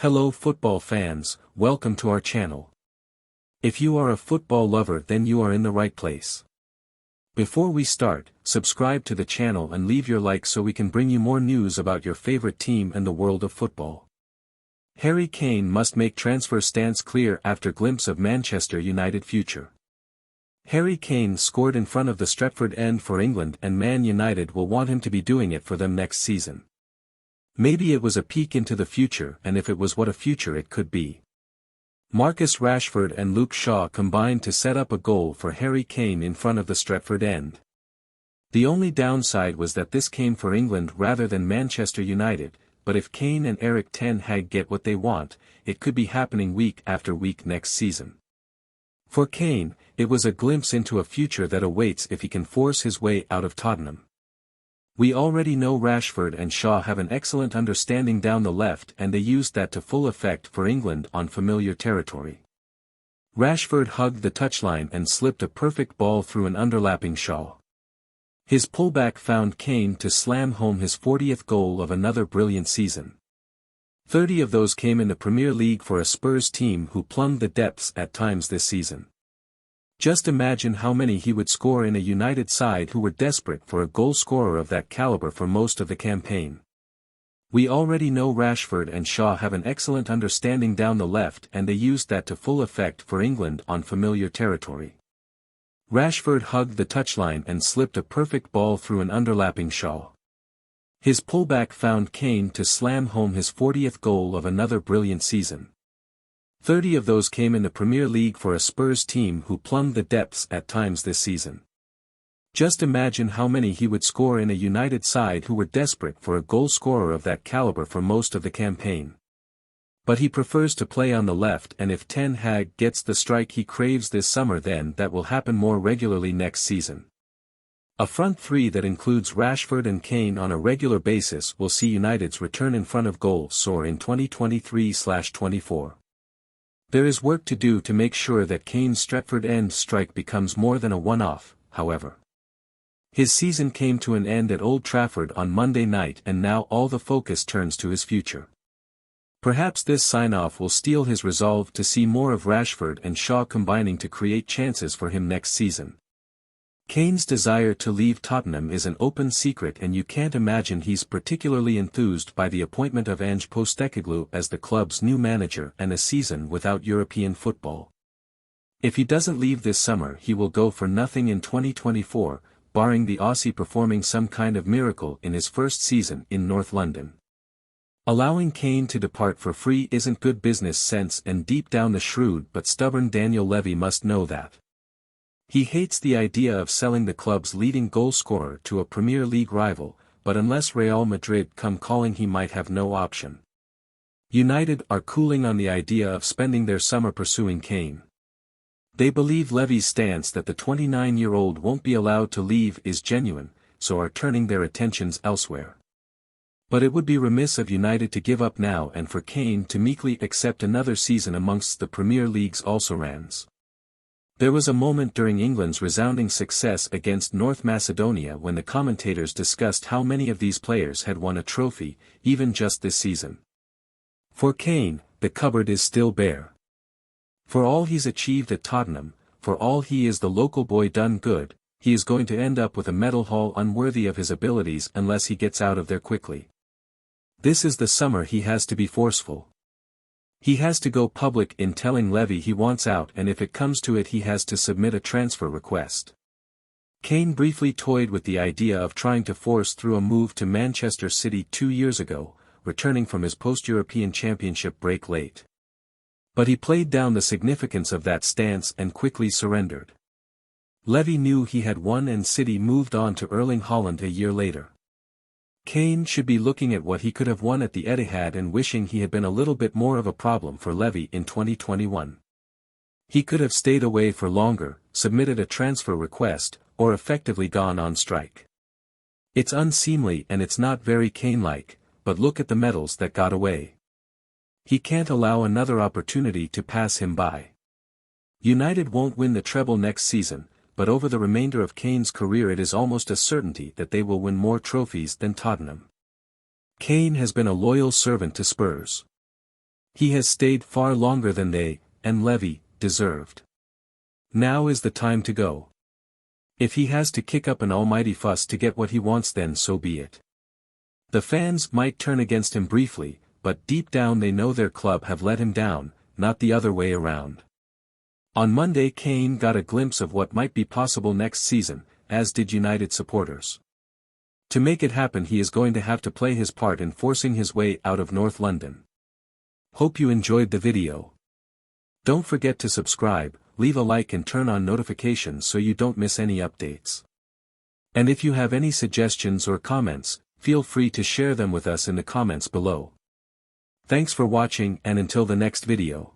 Hello football fans, welcome to our channel. If you are a football lover, then you are in the right place. Before we start, subscribe to the channel and leave your like so we can bring you more news about your favorite team and the world of football. Harry Kane must make transfer stance clear after glimpse of Manchester United future. Harry Kane scored in front of the Stretford End for England, and Man United will want him to be doing it for them next season. Maybe it was a peek into the future, and if it was, what a future it could be. Marcus Rashford and Luke Shaw combined to set up a goal for Harry Kane in front of the Stretford End. The only downside was that this came for England rather than Manchester United, but if Kane and Erik ten Hag get what they want, it could be happening week after week next season. For Kane, it was a glimpse into a future that awaits if he can force his way out of Tottenham. We already know Rashford and Shaw have an excellent understanding down the left, and they used that to full effect for England on familiar territory. Rashford hugged the touchline and slipped a perfect ball through an underlapping Shaw. His pullback found Kane to slam home his 40th goal of another brilliant season. 30 of those came in the Premier League for a Spurs team who plumbed the depths at times this season. Just imagine how many he would score in a United side who were desperate for a goal scorer of that caliber for most of the campaign. We already know Rashford and Shaw have an excellent understanding down the left, and they used that to full effect for England on familiar territory. Rashford hugged the touchline and slipped a perfect ball through an underlapping Shaw. His pullback found Kane to slam home his 40th goal of another brilliant season. 30 of those came in the Premier League for a Spurs team who plumbed the depths at times this season. Just imagine how many he would score in a United side who were desperate for a goal scorer of that caliber for most of the campaign. But he prefers to play on the left, and if Ten Hag gets the strike he craves this summer, then that will happen more regularly next season. A front three that includes Rashford and Kane on a regular basis will see United's return in front of goal soar in 2023/24. There is work to do to make sure that Kane's Stretford End strike becomes more than a one-off, however. His season came to an end at Old Trafford on Monday night, and now all the focus turns to his future. Perhaps this sign-off will steel his resolve to see more of Rashford and Shaw combining to create chances for him next season. Kane's desire to leave Tottenham is an open secret, and you can't imagine he's particularly enthused by the appointment of Ange Postecoglou as the club's new manager and a season without European football. If he doesn't leave this summer, he will go for nothing in 2024, barring the Aussie performing some kind of miracle in his first season in North London. Allowing Kane to depart for free isn't good business sense, and deep down the shrewd but stubborn Daniel Levy must know that. He hates the idea of selling the club's leading goalscorer to a Premier League rival, but unless Real Madrid come calling, he might have no option. United are cooling on the idea of spending their summer pursuing Kane. They believe Levy's stance that the 29-year-old won't be allowed to leave is genuine, so are turning their attentions elsewhere. But it would be remiss of United to give up now and for Kane to meekly accept another season amongst the Premier League's also-rans. There was a moment during England's resounding success against North Macedonia when the commentators discussed how many of these players had won a trophy, even just this season. For Kane, the cupboard is still bare. For all he's achieved at Tottenham, for all he is the local boy done good, he is going to end up with a medal haul unworthy of his abilities unless he gets out of there quickly. This is the summer he has to be forceful. He has to go public in telling Levy he wants out, and if it comes to it he has to submit a transfer request. Kane briefly toyed with the idea of trying to force through a move to Manchester City 2 years ago, returning from his post-European Championship break late. But he played down the significance of that stance and quickly surrendered. Levy knew he had won, and City moved on to Erling Haaland a year later. Kane should be looking at what he could have won at the Etihad and wishing he had been a little bit more of a problem for Levy in 2021. He could have stayed away for longer, submitted a transfer request, or effectively gone on strike. It's unseemly and it's not very Kane-like, but look at the medals that got away. He can't allow another opportunity to pass him by. United won't win the treble next season, but over the remainder of Kane's career it is almost a certainty that they will win more trophies than Tottenham. Kane has been a loyal servant to Spurs. He has stayed far longer than they, and Levy, deserved. Now is the time to go. If he has to kick up an almighty fuss to get what he wants, then so be it. The fans might turn against him briefly, but deep down they know their club have let him down, not the other way around. On Monday, Kane got a glimpse of what might be possible next season, as did United supporters. To make it happen, he is going to have to play his part in forcing his way out of North London. Hope you enjoyed the video. Don't forget to subscribe, leave a like and turn on notifications so you don't miss any updates. And if you have any suggestions or comments, feel free to share them with us in the comments below. Thanks for watching, and until the next video.